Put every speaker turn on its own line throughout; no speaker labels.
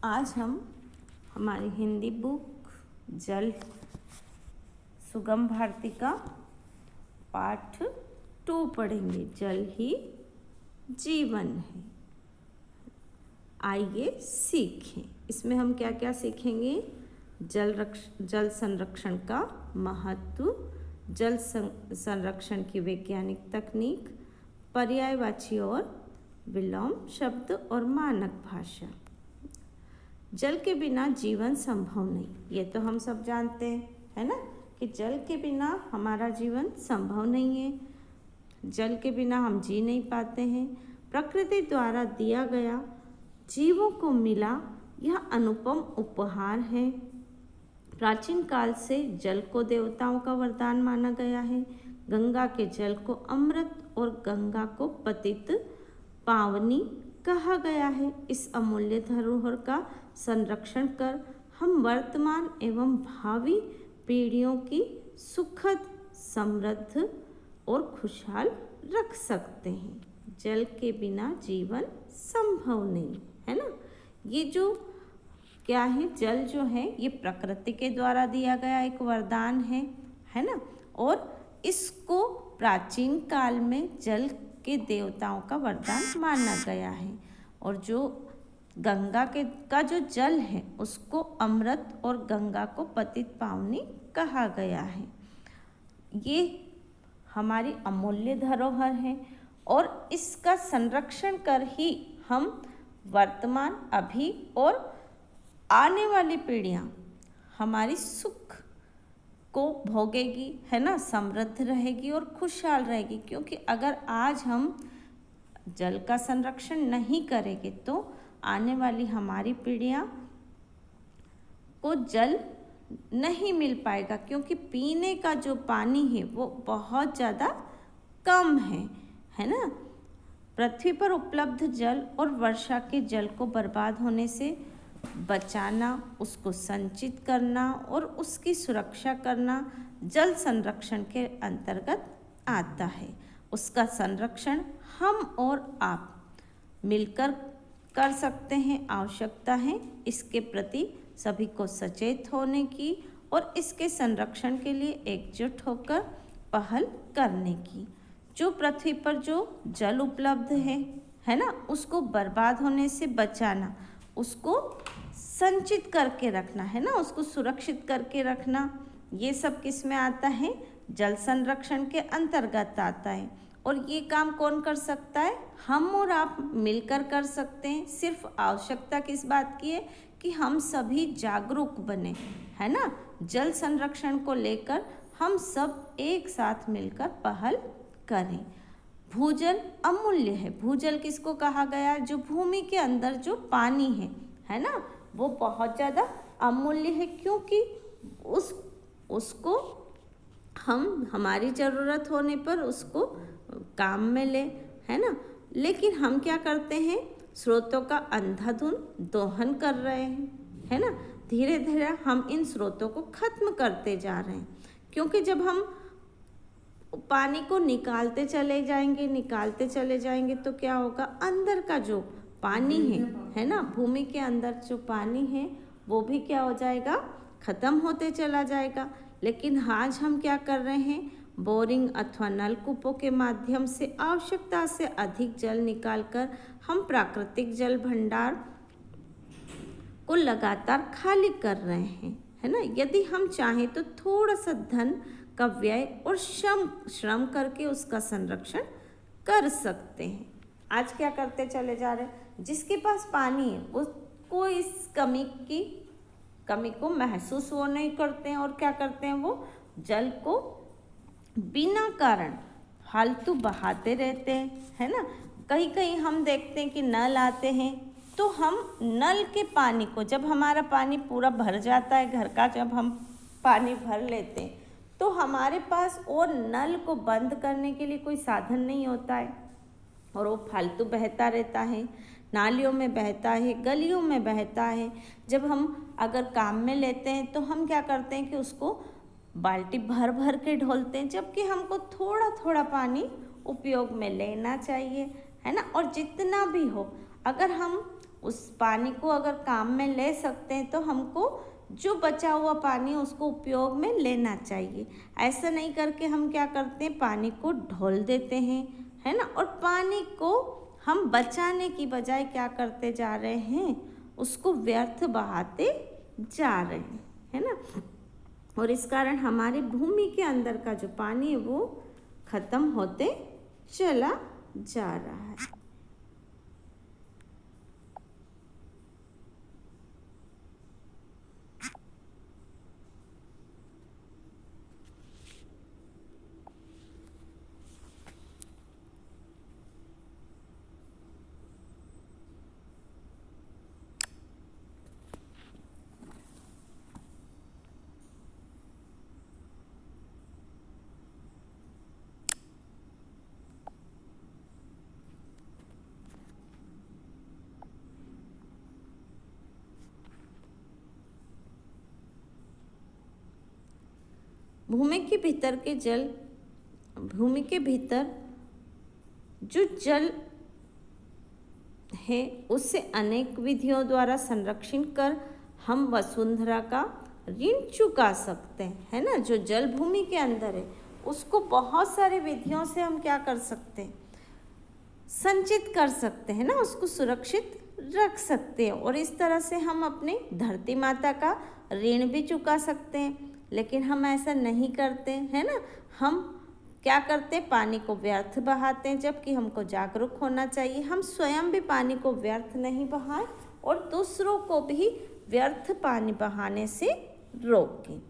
आज हम हमारी हिंदी बुक जल सुगम भारती का पाठ 2 पढ़ेंगे। जल ही जीवन है। आइए सीखें। इसमें हम क्या क्या सीखेंगे? जल संरक्षण का महत्व, जल संरक्षण की वैज्ञानिक तकनीक, पर्यायवाची और विलोम शब्द और मानक भाषा। जल के बिना जीवन संभव नहीं, ये तो हम सब जानते हैं, है ना, कि जल के बिना हमारा जीवन संभव नहीं है। जल के बिना हम जी नहीं पाते हैं। प्रकृति द्वारा दिया गया जीवों को मिला यह अनुपम उपहार है। प्राचीन काल से जल को देवताओं का वरदान माना गया है। गंगा के जल को अमृत और गंगा को पतित पावनी कहा गया है। इस अमूल्य धरोहर का संरक्षण कर हम वर्तमान एवं भावी पीढ़ियों की सुखद, समृद्ध और खुशहाल रख सकते हैं। जल के बिना जीवन संभव नहीं, है ना। ये जो क्या है, जल जो है ये प्रकृति के द्वारा दिया गया एक वरदान है ना। और इसको प्राचीन काल में जल के देवताओं का वरदान माना गया है। और जो गंगा का जो जल है उसको अमृत और गंगा को पतित पावनी कहा गया है। ये हमारी अमूल्य धरोहर है और इसका संरक्षण कर ही हम वर्तमान, अभी और आने वाली पीढ़ियाँ हमारी सुख को भोगेगी, है ना, समृद्ध रहेगी और खुशहाल रहेगी। क्योंकि अगर आज हम जल का संरक्षण नहीं करेंगे तो आने वाली हमारी पीढ़ियाँ को जल नहीं मिल पाएगा। क्योंकि पीने का जो पानी है वो बहुत ज़्यादा कम है ना। पृथ्वी पर उपलब्ध जल और वर्षा के जल को बर्बाद होने से बचाना, उसको संचित करना और उसकी सुरक्षा करना जल संरक्षण के अंतर्गत आता है। उसका संरक्षण हम और आप मिलकर कर सकते हैं। आवश्यकता है इसके प्रति सभी को सचेत होने की और इसके संरक्षण के लिए एकजुट होकर पहल करने की। जो पृथ्वी पर जो जल उपलब्ध है ना, उसको बर्बाद होने से बचाना, उसको संचित करके रखना, है ना, उसको सुरक्षित करके रखना, ये सब किस में आता है? जल संरक्षण के अंतर्गत आता है। और ये काम कौन कर सकता है? हम और आप मिलकर कर सकते हैं। सिर्फ आवश्यकता किस बात की है कि हम सभी जागरूक बने, है ना। जल संरक्षण को लेकर हम सब एक साथ मिलकर पहल करें। भूजल अमूल्य है। भूजल किसको कहा गया? जो भूमि के अंदर जो पानी है ना, वो बहुत ज़्यादा अमूल्य है। क्योंकि उसको हम हमारी ज़रूरत होने पर उसको काम में ले, है ना। लेकिन हम क्या करते हैं? स्रोतों का अंधाधुंध दोहन कर रहे हैं, है ना। धीरे धीरे हम इन स्रोतों को खत्म करते जा रहे हैं। क्योंकि जब हम पानी को निकालते चले जाएंगे तो क्या होगा? अंदर का जो पानी है ना, भूमि के अंदर जो पानी है वो भी क्या हो जाएगा? खत्म होते चला जाएगा। लेकिन आज हम क्या कर रहे हैं? बोरिंग अथवा नलकूपों के माध्यम से आवश्यकता से अधिक जल निकालकर हम प्राकृतिक जल भंडार को लगातार खाली कर रहे हैं, है ना। यदि हम चाहें तो थोड़ा सा धन का व्यय और श्रम करके उसका संरक्षण कर सकते हैं। आज क्या करते चले जा रहे हैं? जिसके पास पानी है उसको इस कमी को महसूस वो नहीं करते हैं। और क्या करते हैं? वो जल को बिना कारण फालतू बहाते रहते हैं, है ना। कहीं कहीं हम देखते हैं कि नल आते हैं तो हम नल के पानी को, जब हमारा पानी पूरा भर जाता है घर का, जब हम पानी भर लेते हैं तो हमारे पास और नल को बंद करने के लिए कोई साधन नहीं होता है और वो फालतू बहता रहता है। नालियों में बहता है, गलियों में बहता है। जब हम अगर काम में लेते हैं तो हम क्या करते हैं कि उसको बाल्टी भर भर के ढोलते हैं, जबकि हमको थोड़ा थोड़ा पानी उपयोग में लेना चाहिए, है ना। और जितना भी हो, अगर हम उस पानी को अगर काम में ले सकते हैं तो हमको जो बचा हुआ पानी है उसको उपयोग में लेना चाहिए। ऐसा नहीं करके हम क्या करते हैं, पानी को ढोल देते हैं, है ना। और पानी को हम बचाने की बजाय क्या करते जा रहे हैं, उसको व्यर्थ बहाते जा रहे हैं, है ना। और इस कारण हमारी भूमि के अंदर का जो पानी है वो खत्म होते चला जा रहा है। भूमि के भीतर जो जल है उससे अनेक विधियों द्वारा संरक्षण कर हम वसुंधरा का ऋण चुका सकते हैं, है ना। जो जल भूमि के अंदर है उसको बहुत सारे विधियों से हम क्या कर सकते हैं, संचित कर सकते हैं ना, उसको सुरक्षित रख सकते हैं। और इस तरह से हम अपने धरती माता का ऋण भी चुका सकते हैं। लेकिन हम ऐसा नहीं करते, है ना। हम क्या करते हैं, पानी को व्यर्थ बहाते हैं, जबकि हमको जागरूक होना चाहिए। हम स्वयं भी पानी को व्यर्थ नहीं बहाएं और दूसरों को भी व्यर्थ पानी बहाने से रोकें।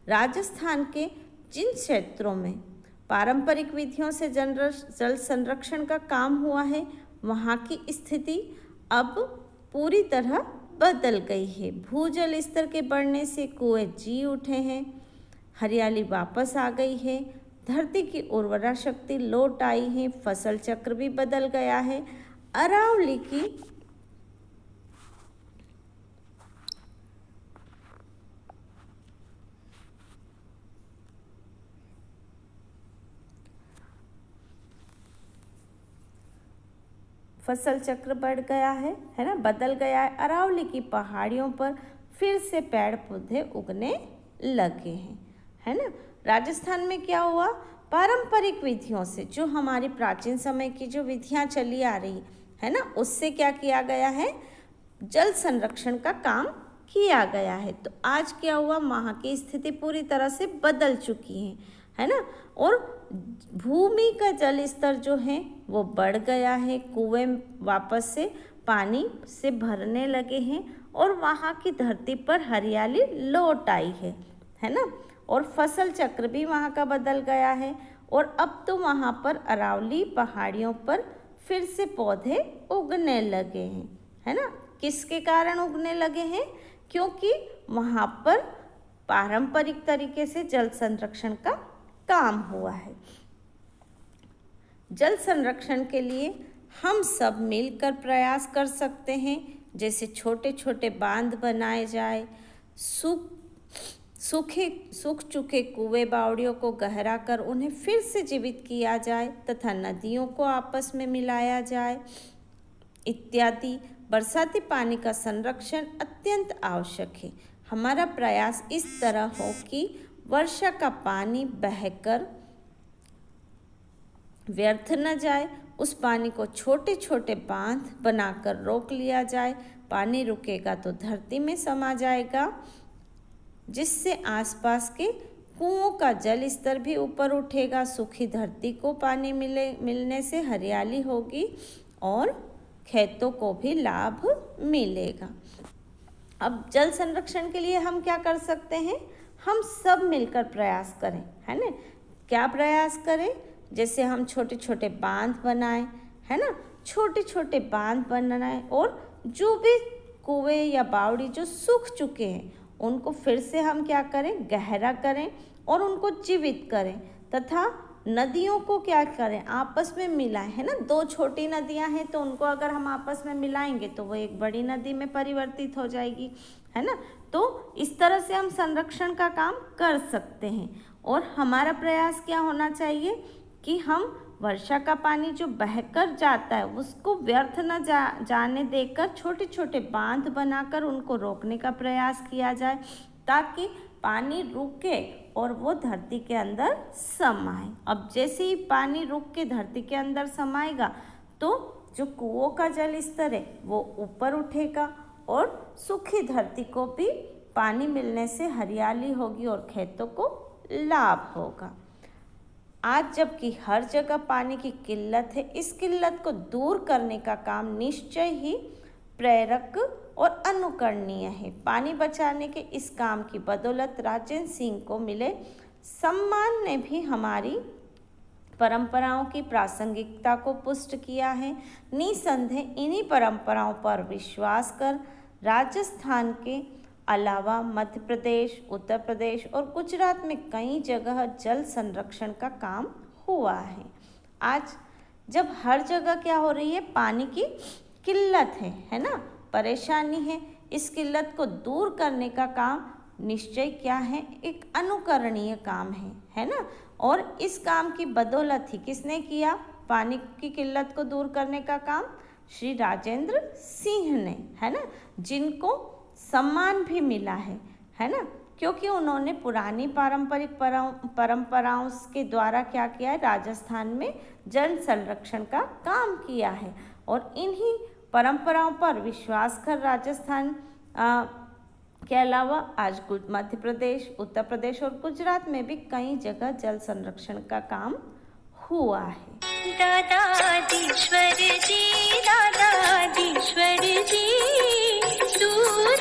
राजस्थान के जिन क्षेत्रों में पारंपरिक विधियों से जल संरक्षण का काम हुआ है वहाँ की स्थिति अब पूरी तरह बदल गई है। भूजल स्तर के बढ़ने से कुएं जी उठे हैं, हरियाली वापस आ गई है, धरती की उर्वरा शक्ति लौट आई है, फसल चक्र भी बदल गया है। अरावली की फसल चक्र बढ़ गया है ना, बदल गया है। अरावली की पहाड़ियों पर फिर से पेड़ पौधे उगने लगे हैं, है ना। राजस्थान में क्या हुआ, पारंपरिक विधियों से, जो हमारी प्राचीन समय की जो विधियां चली आ रही है ना, उससे क्या किया गया है, जल संरक्षण का काम किया गया है। तो आज क्या हुआ, वहाँ की स्थिति पूरी तरह से बदल चुकी है ना। और भूमि का जल स्तर जो है वो बढ़ गया है, कुएं वापस से पानी से भरने लगे हैं और वहाँ की धरती पर हरियाली लौट आई है ना। और फसल चक्र भी वहाँ का बदल गया है और अब तो वहाँ पर अरावली पहाड़ियों पर फिर से पौधे उगने लगे हैं, है ना। किसके कारण उगने लगे हैं, क्योंकि वहाँ पर पारंपरिक तरीके से जल संरक्षण का काम हुआ है। जल संरक्षण के लिए हम सब मिलकर प्रयास कर सकते हैं, जैसे छोटे छोटे बांध बनाए जाए, सूख चुके कुएं बावड़ियों को गहरा कर उन्हें फिर से जीवित किया जाए तथा नदियों को आपस में मिलाया जाए इत्यादि। बरसाती पानी का संरक्षण अत्यंत आवश्यक है। हमारा प्रयास इस तरह हो कि वर्षा का पानी बहकर व्यर्थ न जाए, उस पानी को छोटे छोटे बांध बनाकर रोक लिया जाए। पानी रुकेगा तो धरती में समा जाएगा, जिससे आसपास के कुओं का जल स्तर भी ऊपर उठेगा। सूखी धरती को पानी मिलने से हरियाली होगी और खेतों को भी लाभ मिलेगा। अब जल संरक्षण के लिए हम क्या कर सकते हैं, हम सब मिलकर प्रयास करें, है ना। क्या प्रयास करें, जैसे हम छोटे छोटे बांध बनाएं, है ना, छोटे छोटे बांध बनाएं और जो भी कुएं या बावड़ी जो सूख चुके हैं उनको फिर से हम क्या करें, गहरा करें और उनको जीवित करें तथा नदियों को क्या करें, आपस में मिलाएं, है ना। दो छोटी नदियां हैं तो उनको अगर हम आपस में मिलाएंगे तो वो एक बड़ी नदी में परिवर्तित हो जाएगी, है ना। तो इस तरह से हम संरक्षण का काम कर सकते हैं। और हमारा प्रयास क्या होना चाहिए कि हम वर्षा का पानी जो बहकर जाता है उसको व्यर्थ न जाने देकर छोटे छोटे बांध बनाकर उनको रोकने का प्रयास किया जाए, ताकि पानी रुके और वो धरती के अंदर समाए। अब जैसे ही पानी रुक के धरती के अंदर समाएगा तो जो कुओं का जल स्तर है वो ऊपर उठेगा और सूखी धरती को भी पानी मिलने से हरियाली होगी और खेतों को लाभ होगा। आज जबकि हर जगह पानी की किल्लत है, इस किल्लत को दूर करने का काम निश्चय ही प्रेरक और अनुकरणीय है। पानी बचाने के इस काम की बदौलत राजेंद्र सिंह को मिले सम्मान ने भी हमारी परंपराओं की प्रासंगिकता को पुष्ट किया है। निसंदेह इन्हीं परंपराओं पर विश्वास कर राजस्थान के अलावा मध्य प्रदेश, उत्तर प्रदेश और गुजरात में कई जगह जल संरक्षण का काम हुआ है। आज जब हर जगह क्या हो रही है, पानी की किल्लत है ना, परेशानी है, इस किल्लत को दूर करने का काम निश्चय क्या है, एक अनुकरणीय काम है ना। और इस काम की बदौलत ही किसने किया, पानी की किल्लत को दूर करने का काम श्री राजेंद्र सिंह ने, है ना, जिनको सम्मान भी मिला है ना, क्योंकि उन्होंने पुरानी पारंपरिक परंपराओं के द्वारा क्या किया है, राजस्थान में जल संरक्षण का काम किया है। और इन्हीं परंपराओं पर विश्वास कर राजस्थान के अलावा आज मध्य प्रदेश, उत्तर प्रदेश और गुजरात में भी कई जगह जल संरक्षण का काम हुआ है।
दादाधीश्वर जी, दादाधीश्वर जी।